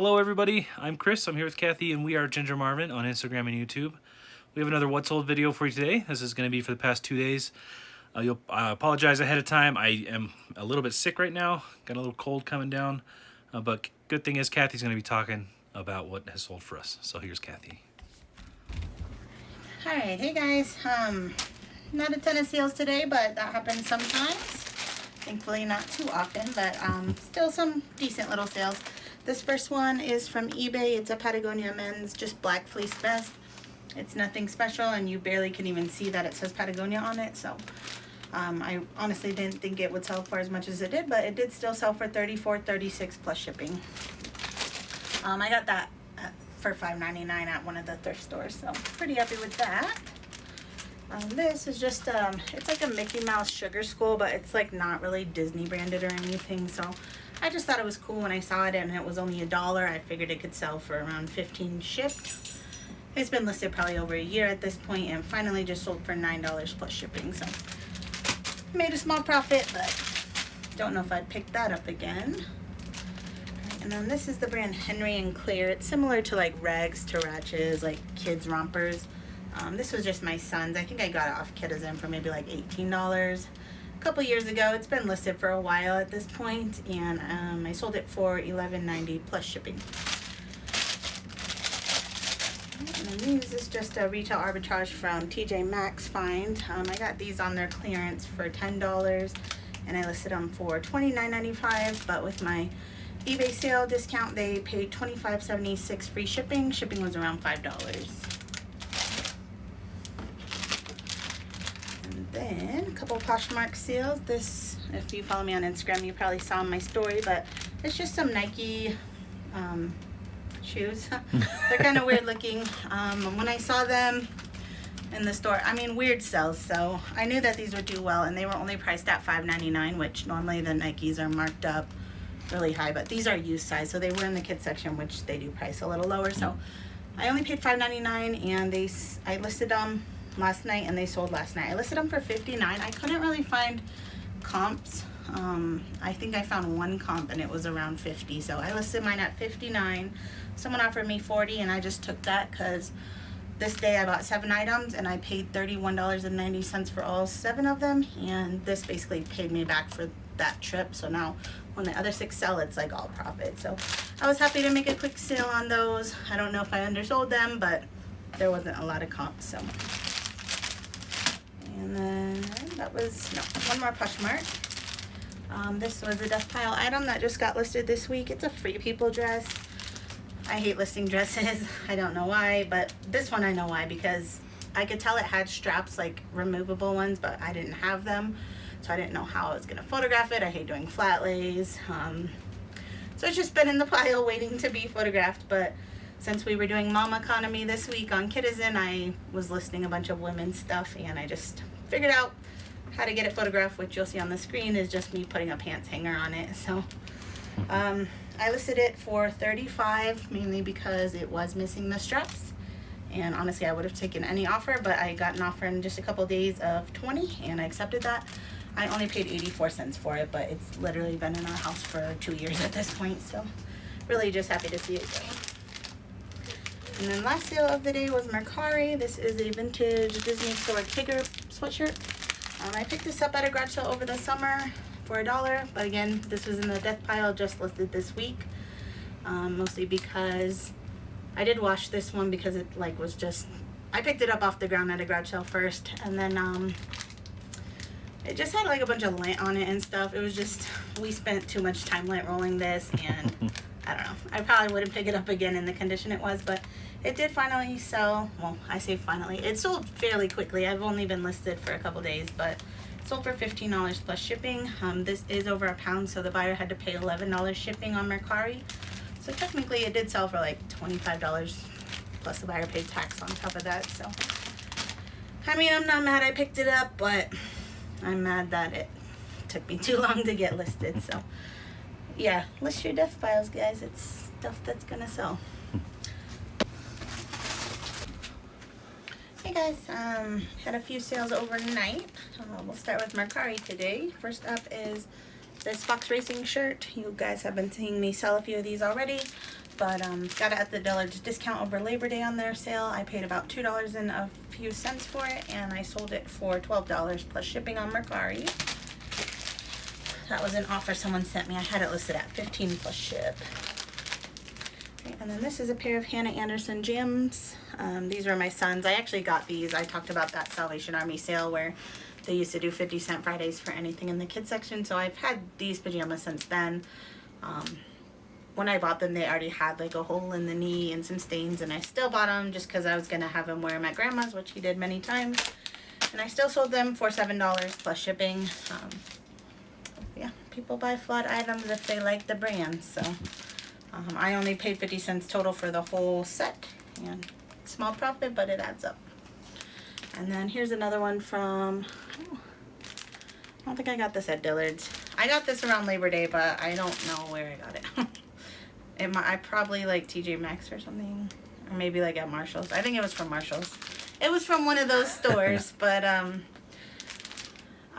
Hello everybody, I'm Chris, I'm here with Kathy, and we are Ginger Marvin on Instagram and YouTube. We have another What's Sold video for you today. This is going to be for the past 2 days. I apologize ahead of time. I am a little bit sick right now, got a little cold coming down, but good thing is Kathy's going to be talking about what has sold for us. So here's Kathy. Alright, hey guys, not a ton of sales today, but that happens sometimes. Thankfully not too often, but still some decent little sales. This first one is from eBay. It's a Patagonia men's just black fleece vest. It's nothing special, and you barely can even see that it says Patagonia on it, so I honestly didn't think it would sell for as much as it did, but it did still sell for $34.36 plus shipping. I got that for $5.99 at one of the thrift stores, so pretty happy with that. This is just it's like a Mickey Mouse sugar skull, but it's like not really Disney branded or anything, so I just thought it was cool when I saw it, and it was only $1. I figured it could sell for around $15 shipped. It's been listed probably over a year at this point, and finally just sold for $9 plus shipping, so made a small profit, but don't know if I'd pick that up again. And then this is the brand Henry and Claire. It's similar to like rags to ratches, like kids rompers. This was just my son's. I think I got it off Kidizen for maybe like $18 a couple years ago. It's been listed for a while at this point, and I sold it for $11.90 plus shipping. And then these is just a retail arbitrage from TJ Maxx find. I got these on their clearance for $10, and I listed them for $29.95, but with my eBay sale discount they paid $25.76 free shipping. Shipping was around $5. And then a couple Poshmark sales. This, if you follow me on Instagram, you probably saw in my story, but it's just some Nike shoes. They're kind of weird looking. When I saw them in the store, I mean, weird sells, so I knew that these would do well, and they were only priced at $5.99, which normally the Nikes are marked up really high, but these are used size, so they were in the kids section, which they do price a little lower. So I only paid $5.99, and I listed them last night, and they sold last night. I listed them for $59. I couldn't really find comps. I think I found one comp, and it was around $50, so I listed mine at $59. Someone offered me $40, and I just took that because this day I bought 7 items, and I paid $31.90 for all 7 of them, and this basically paid me back for that trip. So now when the other 6 sell, it's like all profit. So I was happy to make a quick sale on those. I don't know if I undersold them, but there wasn't a lot of comps. So, and then that was one more Poshmark. This was a death pile item that just got listed this week. It's a Free People dress. I hate listing dresses. I don't know why, but this one I know why, because I could tell it had straps, like removable ones, but I didn't have them, so I didn't know how I was gonna photograph it. I hate doing flat lays, so it's just been in the pile waiting to be photographed. But since we were doing mom economy this week on Kidizen, I was listing a bunch of women's stuff, and I just figured out how to get it photographed, which you'll see on the screen is just me putting a pants hanger on it. So I listed it for $35, mainly because it was missing the straps, and honestly I would have taken any offer, but I got an offer in just a couple days of $20, and I accepted that. I only paid 84 cents for it, but it's literally been in our house for 2 years at this point, so really just happy to see it go. And then last sale of the day was Mercari. This is a vintage Disney Store Tigger sweatshirt. I picked this up at a garage sale over the summer for $1, but again, this was in the death pile, just listed this week, mostly because I did wash this one because it was just, I picked it up off the ground at a garage sale first, and then it just had like a bunch of lint on it and stuff. It was just, we spent too much time lint rolling this, and I don't know, I probably wouldn't pick it up again in the condition it was, but it did finally sell. Well, I say finally, it sold fairly quickly. I've only been listed for a couple days, but sold for $15 plus shipping. This is over a pound, so the buyer had to pay $11 shipping on Mercari. So technically it did sell for like $25, plus the buyer paid tax on top of that. So I mean, I'm not mad I picked it up, but I'm mad that it took me too long to get listed. So yeah, list your death piles, guys. It's stuff that's gonna sell. Hey guys, had a few sales overnight. We'll start with Mercari today. First up is this Fox Racing shirt. You guys have been seeing me sell a few of these already, but got it at the Dillard's discount over Labor Day on their sale. I paid about $2 and a few cents for it, and I sold it for $12 plus shipping on Mercari. That was an offer someone sent me. I had it listed at $15 plus ship. Okay, and then this is a pair of Hannah Anderson jams. These were my son's. I actually got these. I talked about that Salvation Army sale where they used to do 50-cent Fridays for anything in the kids section. So I've had these pajamas since then. When I bought them, they already had like a hole in the knee and some stains, and I still bought them just because I was going to have him wear them at grandma's, which he did many times. And I still sold them for $7 plus shipping. Yeah, people buy flood items if they like the brand. So I only paid 50 cents total for the whole set, and small profit, but it adds up. And then here's another one from, I don't think I got this at Dillard's. I got this around Labor Day, but I don't know where I got it. I probably like TJ Maxx or something, or maybe like at Marshall's. I think it was from Marshall's. It was from one of those stores, but I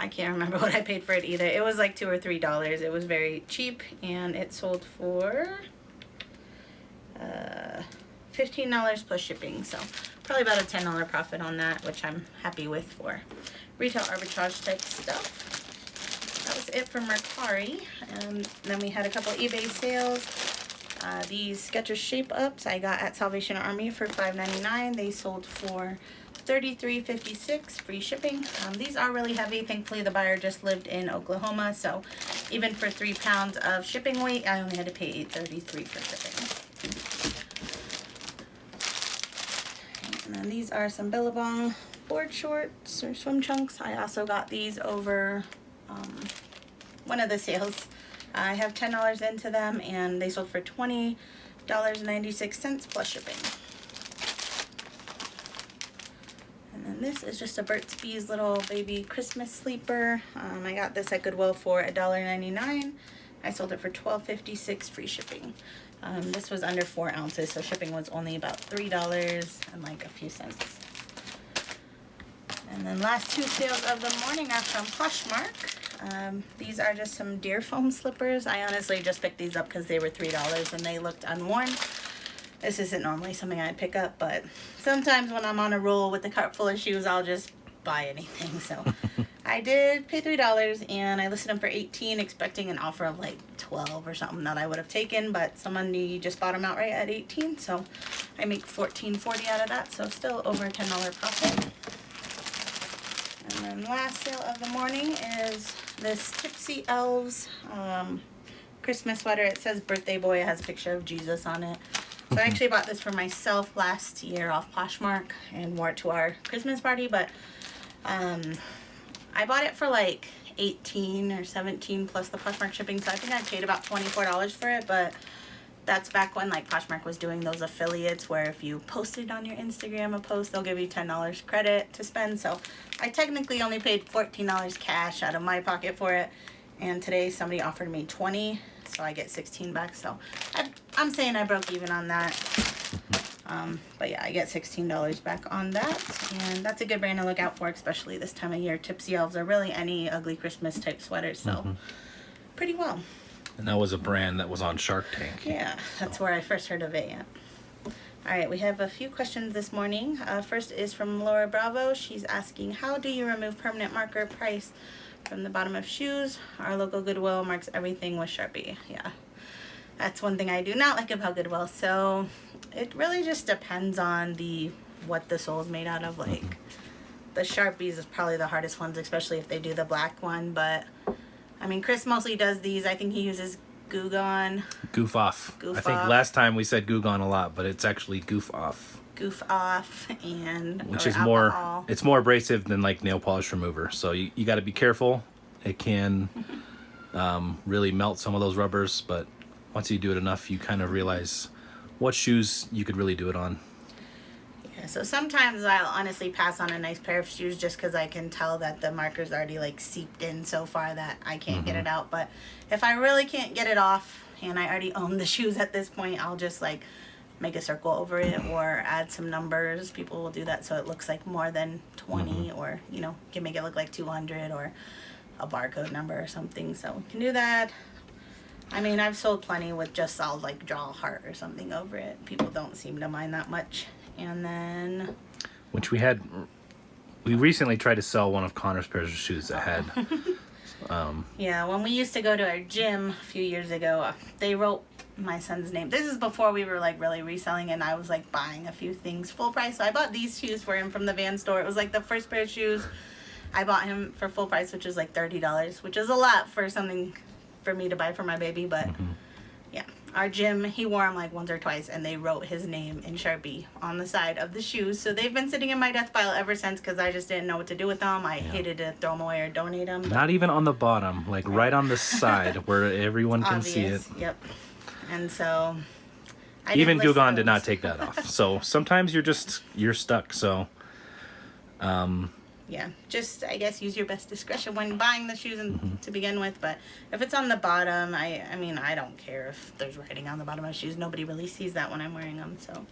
can't remember what I paid for it either. It was like $2 or $3. It was very cheap, and it sold for $15 plus shipping. So probably about a $10 profit on that, which I'm happy with for retail arbitrage type stuff. That was it for Mercari. And then we had a couple eBay sales. These Skechers Shape Ups I got at Salvation Army for $5.99. They sold for $33.56 free shipping. These are really heavy. Thankfully the buyer just lived in Oklahoma, so even for 3 pounds of shipping weight I only had to pay $8.33 for shipping. And then these are some Billabong board shorts or swim trunks. I also got these over one of the sales. I have $10 into them, and they sold for $20.96 plus shipping. And then this is just a Burt's Bees little baby Christmas sleeper. I got this at Goodwill for $1.99. I sold it for $12.56 free shipping. This was under 4 ounces, so shipping was only about $3 and like a few cents. And then last 2 sales of the morning are from Poshmark. These are just some deer foam slippers. I honestly just picked these up because they were $3 and they looked unworn. This isn't normally something I pick up, but sometimes when I'm on a roll with a cart full of shoes, I'll just buy anything. So I did pay $3, and I listed them for $18, expecting an offer of like $12 or something that I would have taken, but somebody just bought them outright at $18, so I make $14.40 out of that, so still over a $10 profit. And then last sale of the morning is this Tipsy Elves Christmas sweater. It says birthday boy. It has a picture of Jesus on it. So I actually bought this for myself last year off Poshmark and wore it to our Christmas party, but I bought it for like $18 or $17 plus the Poshmark shipping, so I think I paid about $24 for it, but that's back when like Poshmark was doing those affiliates where if you posted on your Instagram a post, they'll give you $10 credit to spend. So I technically only paid $14 cash out of my pocket for it, and today somebody offered me $20, so I get $16 back. So I'm saying I broke even on that. But yeah, I get $16 back on that, and that's a good brand to look out for, especially this time of year. Tipsy Elves are really any ugly Christmas type sweaters, so pretty well. And that was a brand that was on Shark Tank. Yeah, that's where I first heard of it, yeah. All right, we have a few questions this morning. First is from Laura Bravo. She's asking, how do you remove permanent marker price from the bottom of shoes? Our local Goodwill marks everything with Sharpie. Yeah, that's one thing I do not like about Goodwill. So it really just depends on what the sole's made out of. Like the Sharpies is probably the hardest ones, especially if they do the black one, but I mean, Chris mostly does these. I think he uses Goof Off. Goof Off. I think last time we said Goof On a lot, but it's actually Goof Off. Goof Off, and which is alcohol. It's more abrasive than like nail polish remover. So you got to be careful. It can really melt some of those rubbers, but once you do it enough, you kind of realize what shoes you could really do it on. Yeah, so sometimes I'll honestly pass on a nice pair of shoes just because I can tell that the marker's already like seeped in so far that I can't get it out. But if I really can't get it off and I already own the shoes at this point, I'll just like make a circle over it or add some numbers. People will do that so it looks like more than 20 or, you know, can make it look like 200 or a barcode number or something. So we can do that. I mean, I've sold plenty with just I'll like draw a heart or something over it. People don't seem to mind that much. And then, which we recently tried to sell one of Connor's pairs of shoes that had. Yeah, when we used to go to our gym a few years ago, they wrote my son's name. This is before we were like really reselling, and I was like buying a few things full price. So I bought these shoes for him from the van store. It was like the first pair of shoes I bought him for full price, which was like $30, which is a lot for something for me to buy for my baby. But yeah, our gym, he wore them like once or twice, and they wrote his name in Sharpie on the side of the shoes. So they've been sitting in my death pile ever since, because I just didn't know what to do with them. I hated to throw them away or donate them. Not even on the bottom, like right on the side where everyone can see it. Yep. And so even Gugan did not take that off. So sometimes you're stuck. So yeah, just I guess use your best discretion when buying the shoes to begin with. But if it's on the bottom, I mean, I don't care if there's writing on the bottom of the shoes. Nobody really sees that when I'm wearing them. So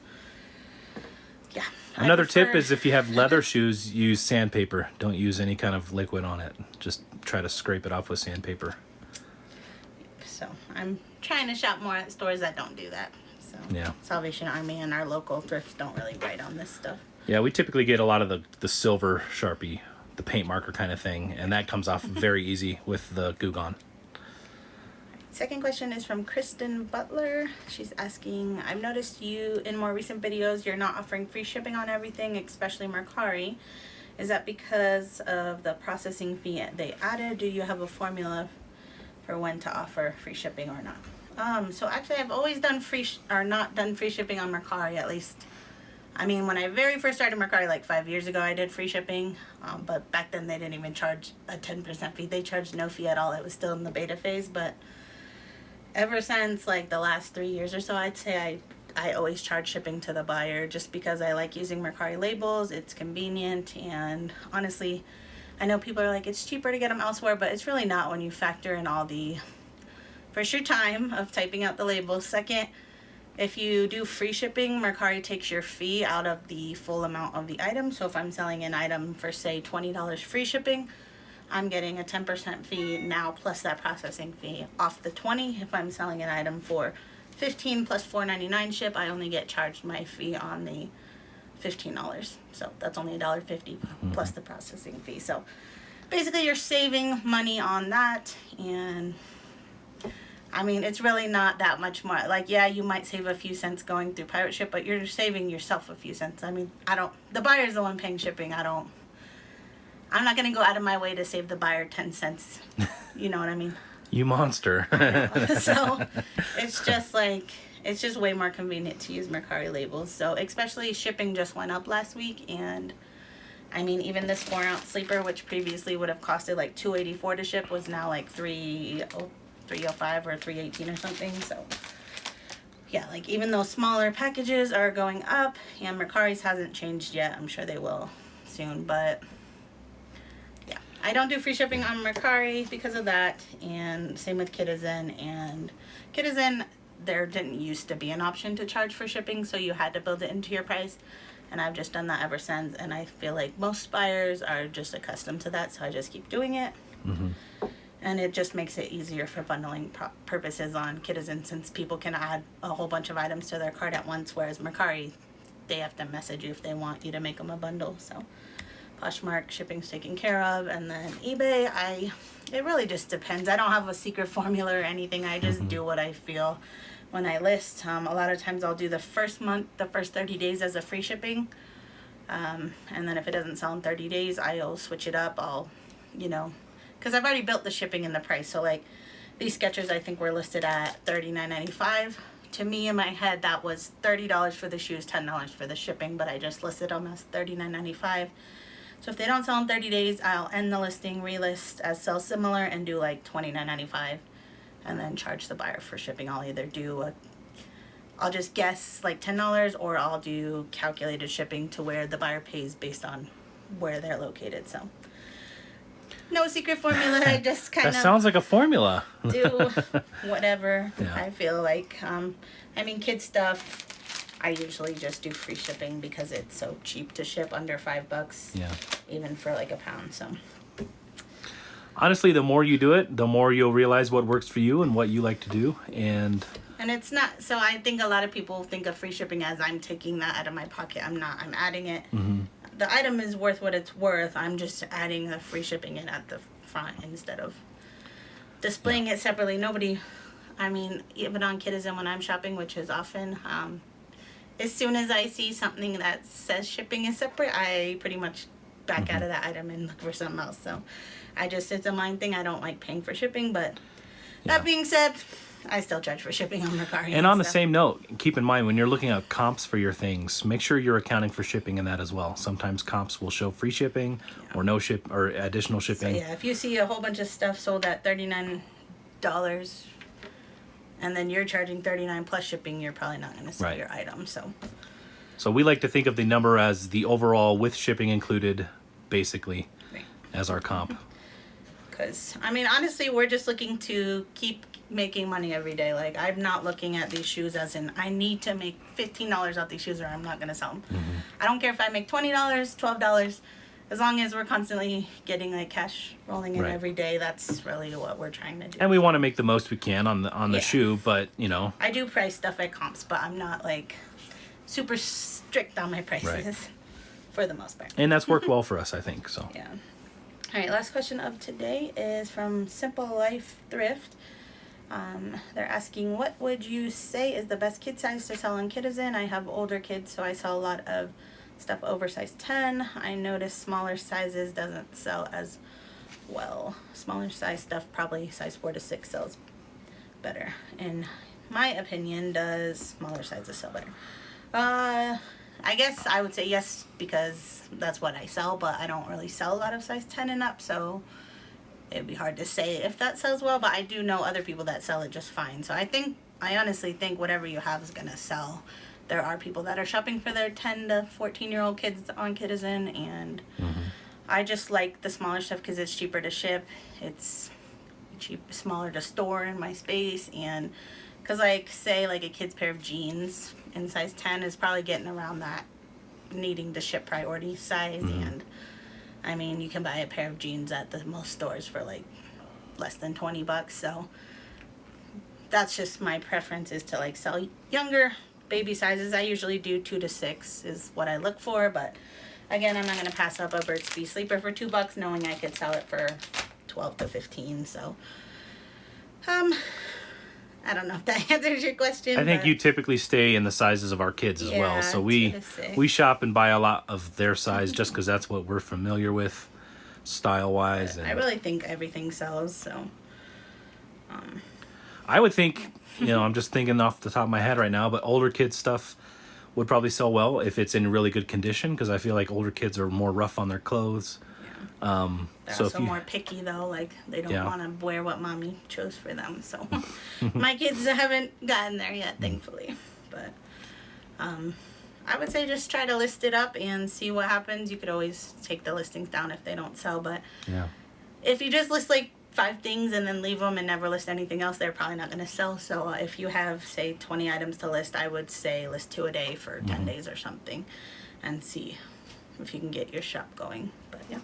yeah. Another tip is if you have leather shoes, use sandpaper. Don't use any kind of liquid on it. Just try to scrape it off with sandpaper. So I'm trying to shop more at stores that don't do that. So yeah. Salvation Army and our local thrifts don't really write on this stuff. Yeah, we typically get a lot of the silver Sharpie, the paint marker kind of thing, and that comes off very easy with the Gugan. Second question is from Kristen Butler. She's asking, I've noticed you in more recent videos, you're not offering free shipping on everything, especially Mercari. Is that because of the processing fee they added? Do you have a formula for when to offer free shipping or not? So actually I've always done not done free shipping on Mercari, at least. I mean, when I very first started Mercari like 5 years ago, I did free shipping, but back then they didn't even charge a 10% fee. They charged no fee at all. It was still in the beta phase, but ever since like the last 3 years or so, I'd say I always charge shipping to the buyer, just because I like using Mercari labels. It's convenient, and honestly, I know people are like, it's cheaper to get them elsewhere, but it's really not when you factor in all the, first, your time of typing out the labels. Second, if you do free shipping, Mercari takes your fee out of the full amount of the item. So if I'm selling an item for, say, $20 free shipping, I'm getting a 10% fee now plus that processing fee off the $20. If I'm selling an item for $15 plus $4.99 ship, I only get charged my fee on the $15. So that's only $1.50 plus the processing fee. So basically you're saving money on that, and I mean, it's really not that much more. Like, yeah, you might save a few cents going through pirate ship, but you're saving yourself a few cents. I mean, the buyer's the one paying shipping. I'm not going to go out of my way to save the buyer 10 cents. You know what I mean? You monster. So it's just way more convenient to use Mercari labels. So especially shipping just went up last week, and I mean, even this 4-ounce sleeper, which previously would have costed like $2.84 to ship, was now like $3.05 or $3.18 or something. So yeah, like even those smaller packages are going up, and Mercari's hasn't changed yet. I'm sure they will soon, but yeah, I don't do free shipping on Mercari because of that, and same with Kitizen. And Kitizen, there didn't used to be an option to charge for shipping, so you had to build it into your price, and I've just done that ever since, and I feel like most buyers are just accustomed to that, so I just keep doing it. And it just makes it easier for bundling purposes on Kitizen, since people can add a whole bunch of items to their cart at once, whereas Mercari, they have to message you if they want you to make them a bundle. So Poshmark shipping's taken care of, and then eBay, it really just depends. I don't have a secret formula or anything. I just do what I feel when I list. A lot of times I'll do the first 30 days as a free shipping, and then if it doesn't sell in 30 days, I'll switch it up. Because I've already built the shipping in the price. So like these Skechers, I think were listed at $39.95. To me, in my head, that was $30 for the shoes, $10 for the shipping, but I just listed them as $39.95. So if they don't sell in 30 days, I'll end the listing, relist as sell similar, and do like $29.95, and then charge the buyer for shipping. I'll either do I'll just guess like $10, or I'll do calculated shipping to where the buyer pays based on where they're located. So no secret formula. I just kind of That sounds like a formula. do whatever Yeah. I feel like. I mean, kid stuff, I usually just do free shipping because it's so cheap to ship, under $5. Yeah. Even for like a pound. So honestly, the more you do it, the more you'll realize what works for you and what you like to do. And it's not, so I think a lot of people think of free shipping as I'm taking that out of my pocket. I'm not. I'm adding it. The item is worth what it's worth. I'm just adding the free shipping in at the front instead of displaying it separately. Nobody, I mean, even on Kidizen when I'm shopping, which is often, as soon as I see something that says shipping is separate, I pretty much back out of that item and look for something else. So it's a mind thing. I don't like paying for shipping, but that being said, I still charge for shipping on Mercari. And on the same note, keep in mind when you're looking at comps for your things, make sure you're accounting for shipping in that as well. Sometimes comps will show free shipping or no ship or additional shipping. So if you see a whole bunch of stuff sold at $39 and then you're charging $39 plus shipping, you're probably not going to sell your item. So we like to think of the number as the overall with shipping included, basically, as our comp. Because, I mean, honestly, we're just looking to keep making money every day. Like, I'm not looking at these shoes as in I need to make $15 out these shoes or I'm not going to sell them. I don't care if I make $20, $12. As long as we're constantly getting like cash rolling in every day, that's really what we're trying to do. And we want to make the most we can on the shoe, but, you know. I do price stuff at comps, but I'm not like super strict on my prices for the most part. And that's worked well for us, I think, so. Yeah. All right, last question of today is from Simple Life Thrift. They're asking, what would you say is the best kid size to sell on Kidizen? I have older kids, so I sell a lot of stuff over size 10. I noticed smaller sizes doesn't sell as well. Smaller size stuff, probably size 4 to 6 sells better. In my opinion, does smaller sizes sell better? I guess I would say yes, because that's what I sell, but I don't really sell a lot of size 10 and up, so it'd be hard to say if that sells well, but I do know other people that sell it just fine. So I honestly think whatever you have is gonna sell. There are people that are shopping for their 10 to 14-year-old kids on Kidizen, and I just like the smaller stuff because it's cheaper to ship. It's smaller to store in my space, and because like say like a kid's pair of jeans in size 10 is probably getting around that needing to ship priority size, and I mean you can buy a pair of jeans at the most stores for like less than $20, so that's just my preference, is to like sell younger baby sizes. I usually do 2 to 6 is what I look for, but again, I'm not going to pass up a Burt's Bees sleeper for $2 knowing I could sell it for 12 to 15. So I don't know if that answers your question. I think you typically stay in the sizes of our kids as well, so we shop and buy a lot of their size just because that's what we're familiar with style wise. I really think everything sells, so I would think, you know, I'm just thinking off the top of my head right now, but older kids stuff would probably sell well if it's in really good condition, because I feel like older kids are more rough on their clothes. They're also more picky though, like they don't want to wear what mommy chose for them, so my kids haven't gotten there yet, thankfully. But I would say just try to list it up and see what happens. You could always take the listings down if they don't sell, but if you just list like 5 things and then leave them and never list anything else, they're probably not going to sell. So if you have, say, 20 items to list, I would say list 2 a day for 10 days or something and see if you can get your shop going. But yeah.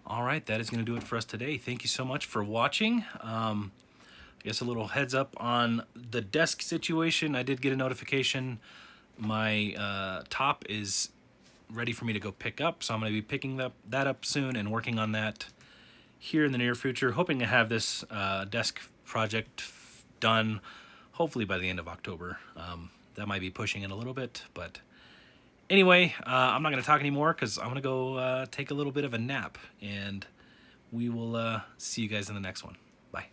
All right, that is going to do it for us today. Thank you so much for watching. I guess a little heads up on the desk situation. I did get a notification. My top is ready for me to go pick up, so I'm going to be picking that up soon and working on that here in the near future, hoping to have this desk project done hopefully by the end of October. That might be pushing it a little bit, but anyway, I'm not going to talk anymore because I'm going to go take a little bit of a nap, and we will see you guys in the next one. Bye.